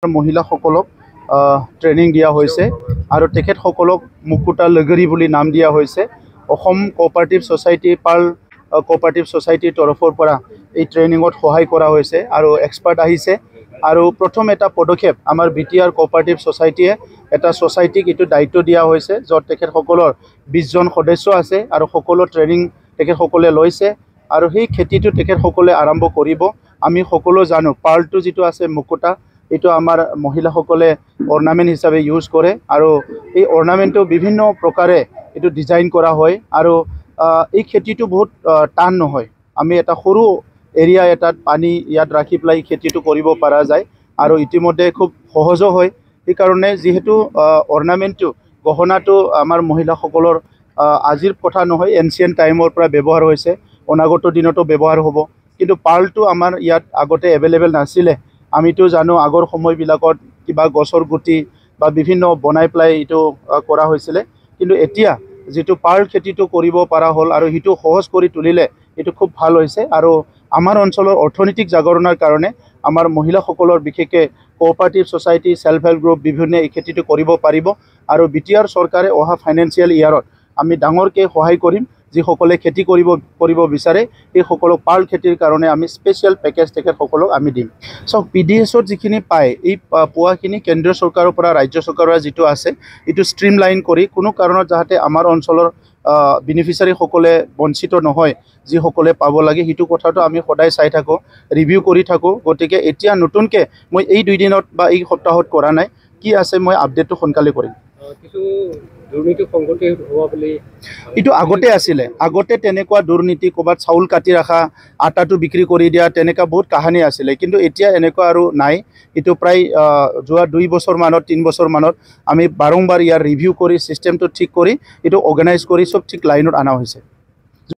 মহিলাসকলক ট্ৰেইনিং দিয়া হৈছে আৰু তেখেতসকলক মুকুতা লগৰী বুলি নাম দিয়া হৈছে। Assam cooperative society pearl cooperative ছ'চাইটিৰ তৰফৰ পৰা এই ট্ৰেইনিঙত সহায় কৰা হৈছে আৰু এক্সপাৰ্ট আহিছে। আৰু প্ৰথম এটা পদক্ষেপ আমাৰ BTR কোঅপাৰেটিভ ছ'চাইটিয়ে এটা ছ'চাইটিক এইটো দায়িত্ব দিয়া হৈছে, য'ত তেখেতসকলৰ 20 জন সদস্য আছে আৰু সকলো ট্ৰেইনিং তেখেতসকলে লৈছে আৰু সেই খেতিটো তেখেতসকলে আৰম্ভ কৰিব। আমি সকলো জানো পাৰ্লটো যিটো আছে মুকুতা, এইটো আমাৰ মহিলাসকলে অৰ্নামেণ্ট হিচাপে ইউজ কৰে আৰু এই অৰ্নামেণ্টটো বিভিন্ন প্ৰকাৰে এইটো ডিজাইন কৰা হয় আৰু এই খেতিটো বহুত টান নহয়। আমি এটা সৰু এৰিয়া এটাত পানী ইয়াত ৰাখি পেলাই খেতিটো কৰিব পৰা যায় আৰু ইতিমধ্যে খুব সহজো হয়। সেইকাৰণে যিহেতু অৰ্নামেণ্টটো গহনাটো আমাৰ মহিলাসকলৰ আজিৰ কথা নহয়, এনচিয়েণ্ট টাইমৰ পৰা ব্যৱহাৰ হৈছে, অনাগত দিনতো ব্যৱহাৰ হ'ব। কিন্তু পাৰ্লটো আমাৰ ইয়াত আগতে এভেইলেবল নাছিলে। আমিতো জানো আগৰ সময়বিলাকত কিবা গছৰ গুটি বা বিভিন্ন বনাই পেলাই এইটো কৰা হৈছিলে, কিন্তু এতিয়া যিটো পাৰ্ল খেতিটো কৰিব পৰা হ'ল আৰু সেইটো সহজ কৰি তুলিলে, এইটো খুব ভাল হৈছে। আৰু আমাৰ অঞ্চলৰ অৰ্থনৈতিক জাগৰণৰ কাৰণে আমাৰ মহিলাসকলৰ বিশেষকৈ cooperative society, self help group বিভিন্ন এই খেতিটো কৰিব পাৰিব আৰু BTR চৰকাৰে অহা ফাইনেন্সিয়েল ইয়াৰত আমি ডাঙৰকৈ সহায় কৰিম। যিসকলে খেতি কৰিব বিচাৰে সেইসকলক পাৰ্ল খেতিৰ কাৰণে আমি স্পেচিয়েল পেকেজ তেখেতসকলক আমি দিম। চাওক, PDSত যিখিনি পায়, এই পোৱাখিনি কেন্দ্ৰীয় চৰকাৰৰ পৰা ৰাজ্য চৰকাৰৰ যিটো আছে এইটো ষ্ট্ৰীমলাইন কৰি কোনো কাৰণত যাতে আমাৰ অঞ্চলৰ বেনিফিচিয়াৰীসকলে বঞ্চিত নহয়, যিসকলে পাব লাগে, সেইটো কথাটো আমি সদায় চাই থাকোঁ, ৰিভিউ কৰি থাকোঁ। গতিকে এতিয়া নতুনকৈ মই এই 2 দিনত বা এই সপ্তাহত কৰা নাই, কি আছে মই আপডেটটো সোনকালে কৰিম। এইটো আগতে আছিলে, আগতে তেনেকুৱা দুৰ্নীতি, ক'ৰবাত চাউল কাটি ৰখা, আটাটো বিক্ৰী কৰি দিয়া, তেনেকুৱা বহুত কাহানী আছিলে। কিন্তু এতিয়া এনেকুৱা আৰু নাই। এইটো প্ৰায় যোৱা 2 বছৰমানত 3 বছৰমানত আমি বাৰম্বাৰ ইয়াৰ ৰিভিউ কৰি ছিষ্টেমটো ঠিক কৰি এইটো অৰ্গেনাইজ কৰি চব ঠিক লাইনত অনা হৈছে।